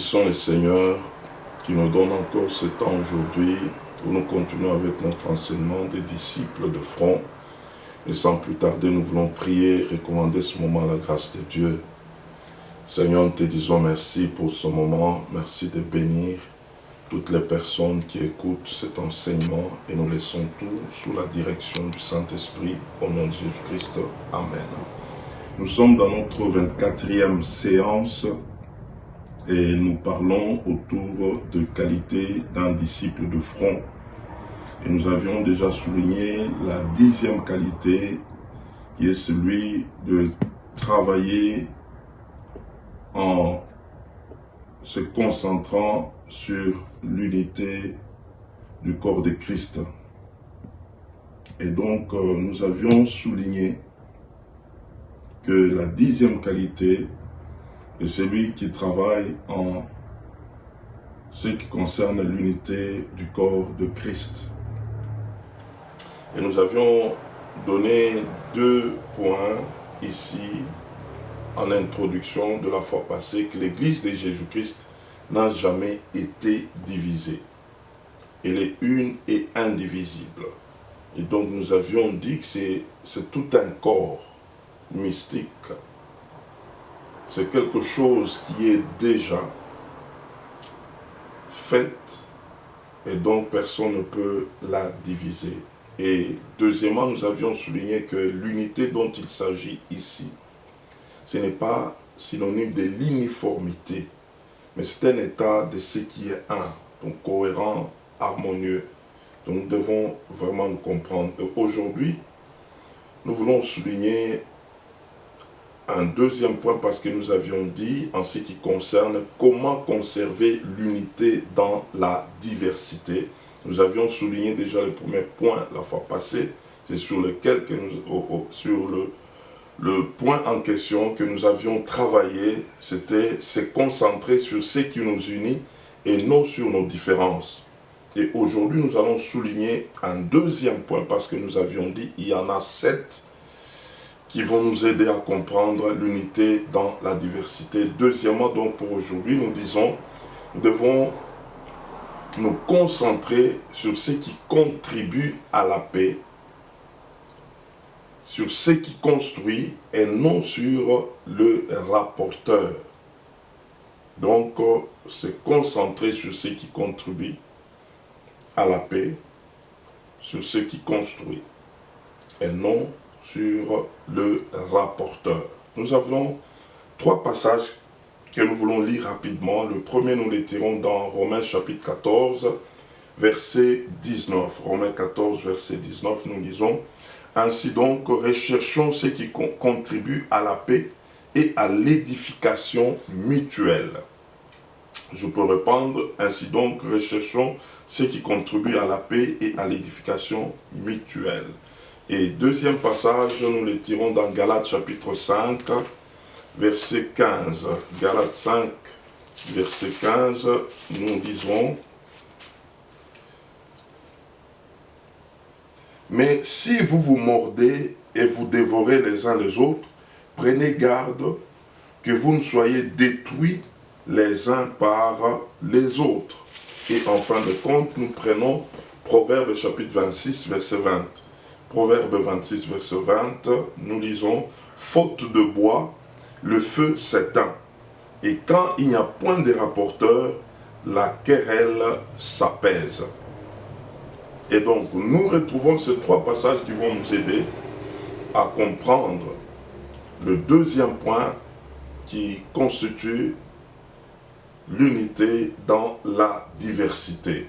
bénissons le Seigneur qui nous donne encore ce temps aujourd'hui où nous continuons avec notre enseignement des disciples de front. Et sans plus tarder, nous voulons prier, recommander ce moment à la grâce de Dieu. Seigneur, nous te disons merci pour ce moment. Merci de bénir toutes les personnes qui écoutent cet enseignement et nous laissons tout sous la direction du Saint-Esprit au nom de Jésus-Christ. Amen. Nous sommes dans notre 24e séance et nous parlons autour de qualité d'un disciple de front. Et nous avions déjà souligné la 10e qualité qui est celui de travailler en se concentrant sur l'unité du corps de Christ. Et donc nous avions souligné que la 10e qualité est celui qui travaille en ce qui concerne l'unité du corps de Christ. Et nous avions donné 2 points ici en introduction de la fois passée, que l'Église de Jésus-Christ n'a jamais été divisée. Elle est une et indivisible. Et donc nous avions dit que c'est tout un corps mystique. C'est quelque chose qui est déjà fait et donc personne ne peut la diviser. Et deuxièmement, nous avions souligné que l'unité dont il s'agit ici, ce n'est pas synonyme de l'uniformité, mais c'est un état de ce qui est un, donc cohérent, harmonieux. Donc nous devons vraiment nous comprendre. Et aujourd'hui, nous voulons souligner un deuxième point parce que nous avions dit en ce qui concerne comment conserver l'unité dans la diversité. Nous avions souligné déjà le premier point la fois passée, c'est sur lequel que nous, sur le point en question que nous avions travaillé, c'était se concentrer sur ce qui nous unit et non sur nos différences. Et aujourd'hui, nous allons souligner un deuxième point parce que nous avions dit il y en a 7 qui vont nous aider à comprendre l'unité dans la diversité. Deuxièmement, donc pour aujourd'hui, nous disons, nous devons nous concentrer sur ce qui contribue à la paix, sur ce qui construit et non sur le rapporteur. Donc, se concentrer sur ce qui contribue à la paix, sur ce qui construit et non sur le rapporteur. Nous avons 3 passages que nous voulons lire rapidement. Le premier, nous les tirons dans Romains chapitre 14, verset 19. Romains 14, verset 19, nous lisons « Ainsi donc, recherchons ce qui contribue à la paix et à l'édification mutuelle. » Je peux répondre « Ainsi donc, recherchons ce qui contribue à la paix et à l'édification mutuelle. » Et deuxième passage, nous le tirons dans Galates chapitre 5, verset 15. Galates 5, verset 15, nous disons « Mais si vous vous mordez et vous dévorez les uns les autres, prenez garde que vous ne soyez détruits les uns par les autres. » Et en fin de compte, nous prenons Proverbe chapitre 26, verset 20. Proverbe 26, verset 20, nous lisons « Faute de bois, le feu s'éteint, et quand il n'y a point de rapporteur, la querelle s'apaise. » Et donc, nous retrouvons ces 3 passages qui vont nous aider à comprendre le deuxième point qui constitue l'unité dans la diversité.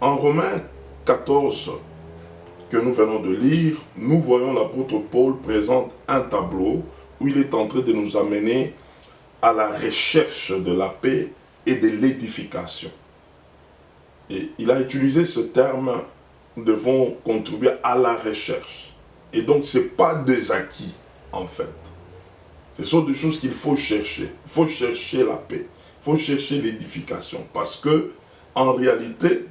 En Romains 14, que nous venons de lire, nous voyons l'apôtre Paul présente un tableau où il est en train de nous amener à la recherche de la paix et de l'édification. Et il a utilisé ce terme, nous devons contribuer à la recherche. Et donc ce n'est pas des acquis en fait. Ce sont des choses qu'il faut chercher. Il faut chercher la paix, il faut chercher l'édification parce que en réalité,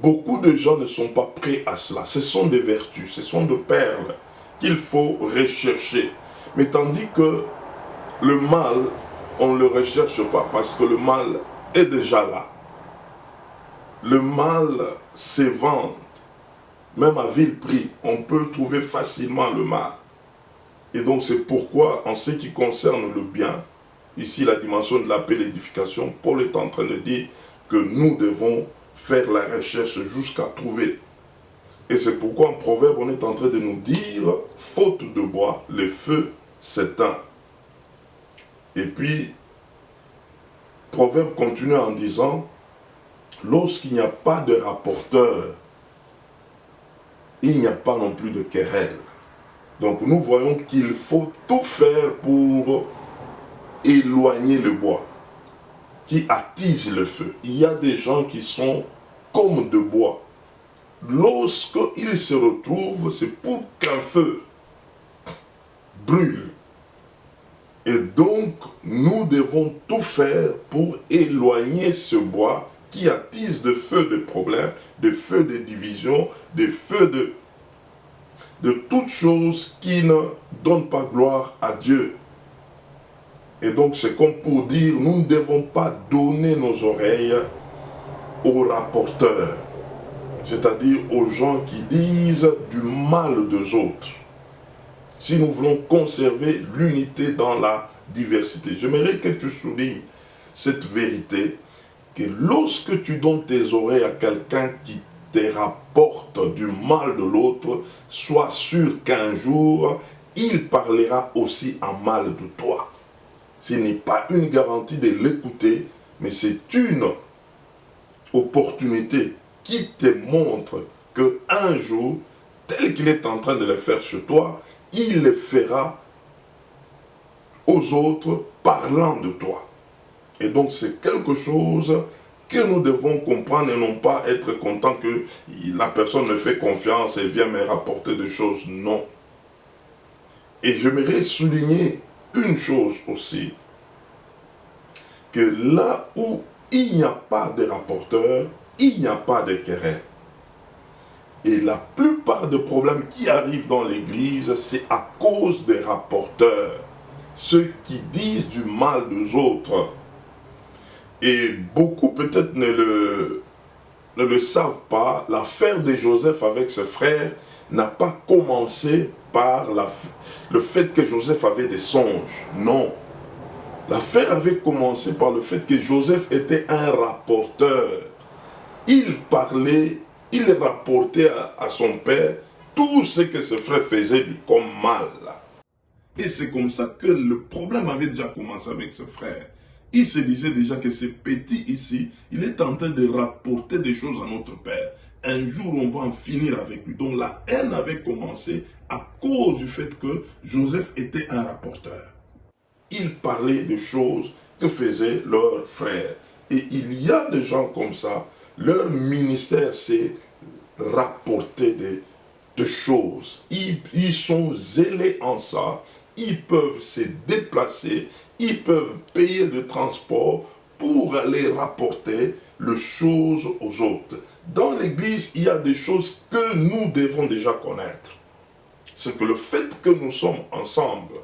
beaucoup de gens ne sont pas prêts à cela. Ce sont des vertus, ce sont des perles qu'il faut rechercher. Mais tandis que le mal on ne le recherche pas parce que le mal est déjà là. Le mal s'évente, même à vil prix. On peut trouver facilement le mal. Et donc c'est pourquoi, en ce qui concerne le bien, ici la dimension de la paix et l'édification, Paul est en train de dire que nous devons faire la recherche jusqu'à trouver. Et c'est pourquoi en Proverbe, on est en train de nous dire, faute de bois, le feu s'éteint. Et puis, Proverbe continue en disant, lorsqu'il n'y a pas de rapporteur, il n'y a pas non plus de querelle. Donc nous voyons qu'il faut tout faire pour éloigner le bois, qui attise le feu. Il y a des gens qui sont comme de bois. Lorsqu'ils se retrouvent, c'est pour qu'un feu brûle. Et donc, nous devons tout faire pour éloigner ce bois qui attise de feux de problèmes, de feux de division, de feux de toutes choses qui ne donnent pas gloire à Dieu. Et donc, c'est comme pour dire, nous ne devons pas donner nos oreilles aux rapporteurs, c'est-à-dire aux gens qui disent du mal des autres. Si nous voulons conserver l'unité dans la diversité, j'aimerais que tu soulignes cette vérité, que lorsque tu donnes tes oreilles à quelqu'un qui te rapporte du mal de l'autre, sois sûr qu'un jour, il parlera aussi en mal de toi. Ce n'est pas une garantie de l'écouter, mais c'est une opportunité qui te montre qu'un jour, tel qu'il est en train de le faire chez toi, il le fera aux autres parlant de toi. Et donc c'est quelque chose que nous devons comprendre et non pas être content que la personne me fait confiance et vient me rapporter des choses. Non. Et j'aimerais souligner une chose aussi, que là où il n'y a pas de rapporteur, il n'y a pas de querelle. Et la plupart des problèmes qui arrivent dans l'église, c'est à cause des rapporteurs, ceux qui disent du mal des autres. Et beaucoup peut-être ne le savent pas, l'affaire de Joseph avec ses frères n'a pas commencé par le fait que Joseph avait des songes. Non. L'affaire avait commencé par le fait que Joseph était un rapporteur. Il parlait, il rapportait à son père tout ce que ses frères faisaient comme mal. Et c'est comme ça que le problème avait déjà commencé avec ses frères. Il se disait déjà que ce petit ici, il est en train de rapporter des choses à notre père. Un jour, on va en finir avec lui. Donc la haine avait commencé à cause du fait que Joseph était un rapporteur. Il parlait des choses que faisaient leurs frères. Et il y a des gens comme ça, leur ministère c'est rapporter des choses. Ils sont zélés en ça, ils peuvent se déplacer, ils peuvent payer le transport pour aller rapporter les choses aux autres. Dans l'église, il y a des choses que nous devons déjà connaître. C'est que le fait que nous sommes ensemble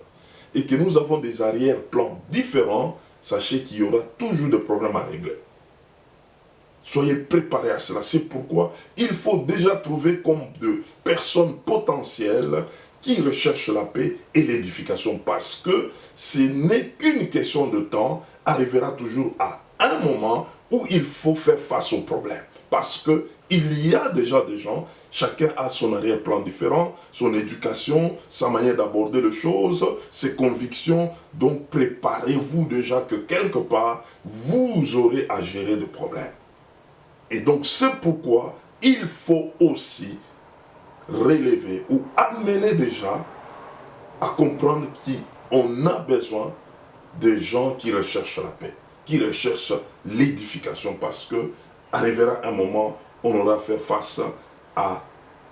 et que nous avons des arrière-plans différents, sachez qu'il y aura toujours des problèmes à régler. Soyez préparés à cela. C'est pourquoi il faut déjà trouver comme de personnes potentielles qui recherchent la paix et l'édification. Parce que ce n'est qu'une question de temps, arrivera toujours à un moment où il faut faire face aux problèmes. Parce qu'il y a déjà des gens, chacun a son arrière-plan différent, son éducation, sa manière d'aborder les choses, ses convictions. Donc préparez-vous déjà que quelque part, vous aurez à gérer des problèmes. Et donc c'est pourquoi il faut aussi relever ou amener déjà à comprendre qu'on a besoin de gens qui recherchent la paix, qui recherchent l'édification, parce que arrivera un moment où on aura à faire face à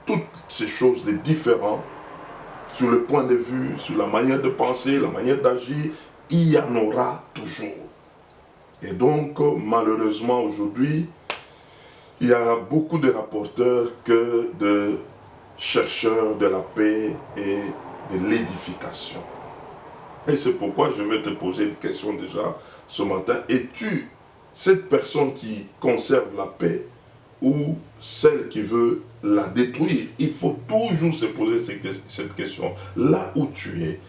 toutes ces choses de différentes sur le point de vue, sur la manière de penser, la manière d'agir, il y en aura toujours. Et donc malheureusement aujourd'hui, il y a beaucoup de rapporteurs que de chercheurs de la paix et de l'édification. Et c'est pourquoi je vais te poser une question déjà ce matin. Es-tu cette personne qui conserve la paix ou celle qui veut la détruire? Il faut toujours se poser cette question. Là où tu es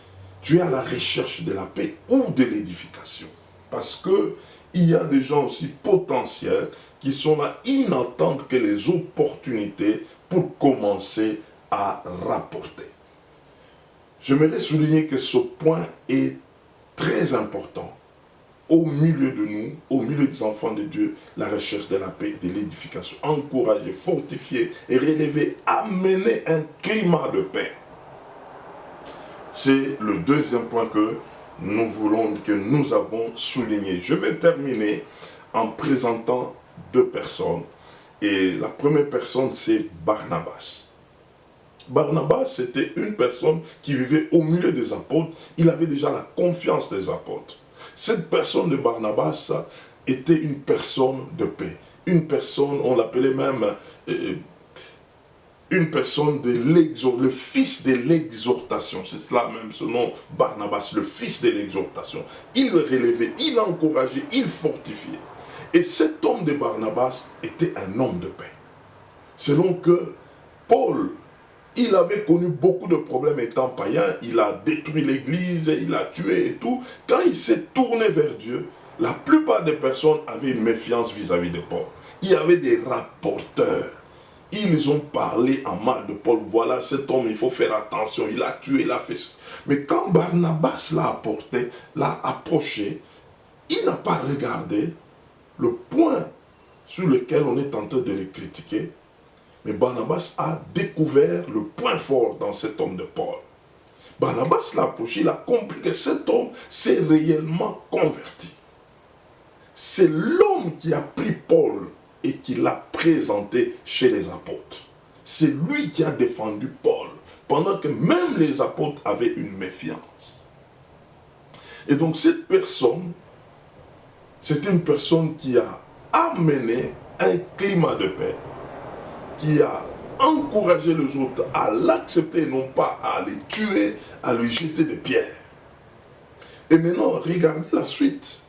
à la recherche de la paix ou de l'édification. Parce que il y a des gens aussi potentiels qui sont là, ils n'attendent que les opportunités pour commencer à rapporter. J'aimerais souligner que ce point est très important. Au milieu de nous, au milieu des enfants de Dieu, la recherche de la paix et de l'édification. Encourager, fortifier et relever, amener un climat de paix. C'est le deuxième point que nous avons souligné. Je vais terminer en présentant deux personnes. Et la première personne, c'est Barnabas. Barnabas, c'était une personne qui vivait au milieu des apôtres. Il avait déjà la confiance des apôtres. Cette personne de Barnabas était une personne de paix. Une personne, on l'appelait même une personne de le fils de l'exhortation. C'est cela même son nom, Barnabas, le fils de l'exhortation. Il le relevait, il encourageait, il fortifiait. Et cet homme de Barnabas était un homme de paix. Selon que Paul, il avait connu beaucoup de problèmes étant païen, il a détruit l'église, il a tué et tout. Quand il s'est tourné vers Dieu, la plupart des personnes avaient une méfiance vis-à-vis de Paul. Il y avait des rapporteurs. Ils ont parlé en mal de Paul. Voilà cet homme, il faut faire attention, il a tué, il a fait ça. Mais quand Barnabas l'a approché, il n'a pas regardé le point sur lequel on est en train de le critiquer. Mais Barnabas a découvert le point fort dans cet homme de Paul. Barnabas l'a approché, il a compris que cet homme s'est réellement converti. C'est l'homme qui a pris Paul et qui l'a présenté chez les apôtres. C'est lui qui a défendu Paul, pendant que même les apôtres avaient une méfiance. Et donc cette personne, c'était une personne qui a amené un climat de paix, qui a encouragé les autres à l'accepter, non pas à les tuer, à lui jeter des pierres. Et maintenant, regardez la suite.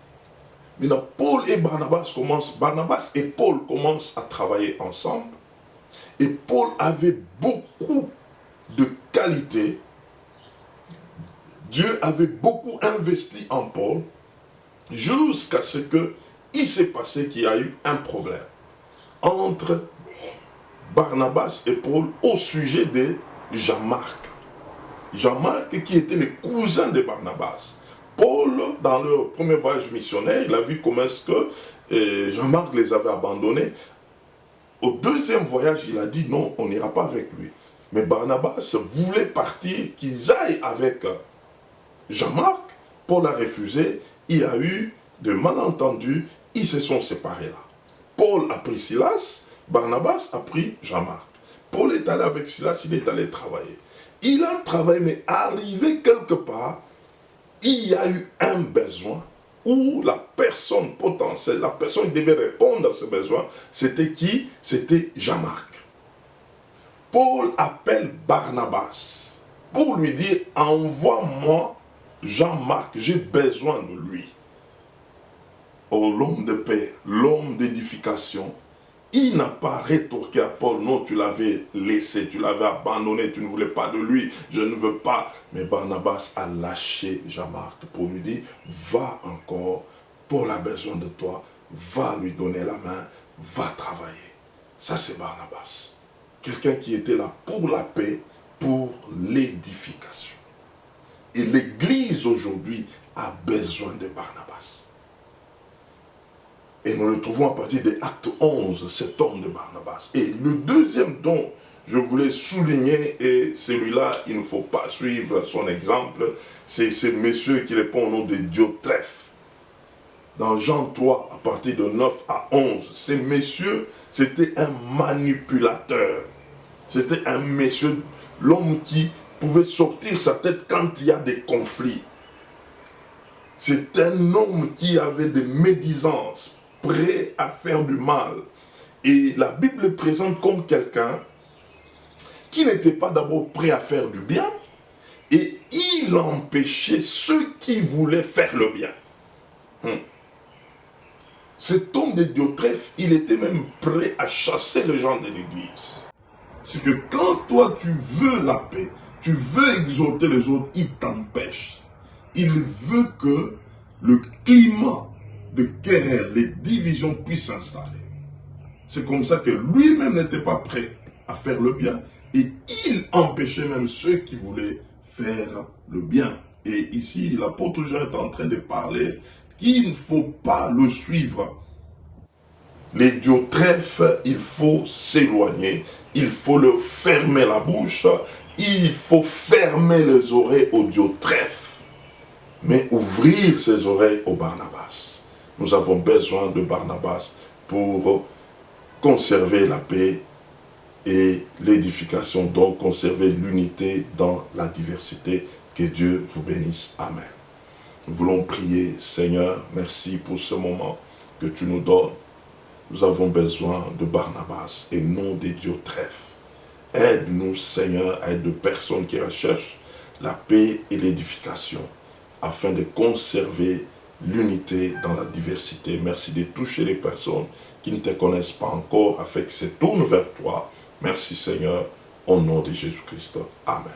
Maintenant, Paul et Barnabas et Paul commencent à travailler ensemble. Et Paul avait beaucoup de qualités. Dieu avait beaucoup investi en Paul, jusqu'à ce qu'il s'est passé qu'il y a eu un problème entre Barnabas et Paul au sujet de Jean-Marc. Jean-Marc qui était le cousin de Barnabas. Paul, dans leur premier voyage missionnaire, il a vu comment est-ce que Jean-Marc les avait abandonnés. Au deuxième voyage, il a dit non, on n'ira pas avec lui. Mais Barnabas voulait partir, qu'ils aillent avec Jean-Marc. Paul a refusé, il y a eu de malentendus, ils se sont séparés là. Paul a pris Silas, Barnabas a pris Jean-Marc. Paul est allé avec Silas, il est allé travailler. Il a travaillé, mais arrivé quelque part, il y a eu un besoin où la personne potentielle, la personne qui devait répondre à ce besoin, c'était qui? C'était Jean-Marc. Paul appelle Barnabas pour lui dire, envoie-moi Jean-Marc, j'ai besoin de lui. Oh, l'homme de paix, l'homme d'édification, il n'a pas rétorqué à Paul, non, tu l'avais laissé, tu l'avais abandonné, tu ne voulais pas de lui, je ne veux pas. Mais Barnabas a lâché Jean-Marc pour lui dire, va encore, Paul a besoin de toi, va lui donner la main, va travailler. Ça c'est Barnabas. Quelqu'un qui était là pour la paix, pour l'édification. Et l'Église aujourd'hui a besoin de Barnabas. Et nous le trouvons à partir des Actes 11, cet homme de Barnabas. Et le deuxième dont je voulais souligner, et celui-là, il ne faut pas suivre son exemple, c'est ce monsieur qui répond au nom de Diotrephe. Dans Jean 3, à partir de 9 à 11, ce monsieur, c'était un manipulateur. C'était un monsieur, l'homme qui pouvait sortir sa tête quand il y a des conflits. C'est un homme qui avait des médisances, prêt à faire du mal. Et la Bible le présente comme quelqu'un qui n'était pas d'abord prêt à faire du bien, et il il empêchait ceux qui voulaient faire le bien. Cet homme de Diotrephe, il était même prêt à chasser les gens de l'église. C'est que quand toi tu veux la paix, tu veux exhorter les autres, il t'empêche. Il veut que le climat de querelle, les divisions puissent s'installer. C'est comme ça que lui-même n'était pas prêt à faire le bien. Et il empêchait même ceux qui voulaient faire le bien. Et ici, l'apôtre Jean est en train de parler qu'il ne faut pas le suivre. Les Diotrephes, il faut s'éloigner. Il faut leur fermer la bouche. Il faut fermer les oreilles aux Diotrephes. Mais ouvrir ses oreilles au Barnabas. Nous avons besoin de Barnabas pour conserver la paix et l'édification, donc conserver l'unité dans la diversité. Que Dieu vous bénisse. Amen. Nous voulons prier, Seigneur, merci pour ce moment que tu nous donnes. Nous avons besoin de Barnabas et non des Diotrephes. Aide-nous, Seigneur, à être de personnes qui recherchent la paix et l'édification afin de conserver l'unité dans la diversité. Merci de toucher les personnes qui ne te connaissent pas encore afin que se tournent vers toi. Merci, Seigneur, au nom de Jésus-Christ. Amen.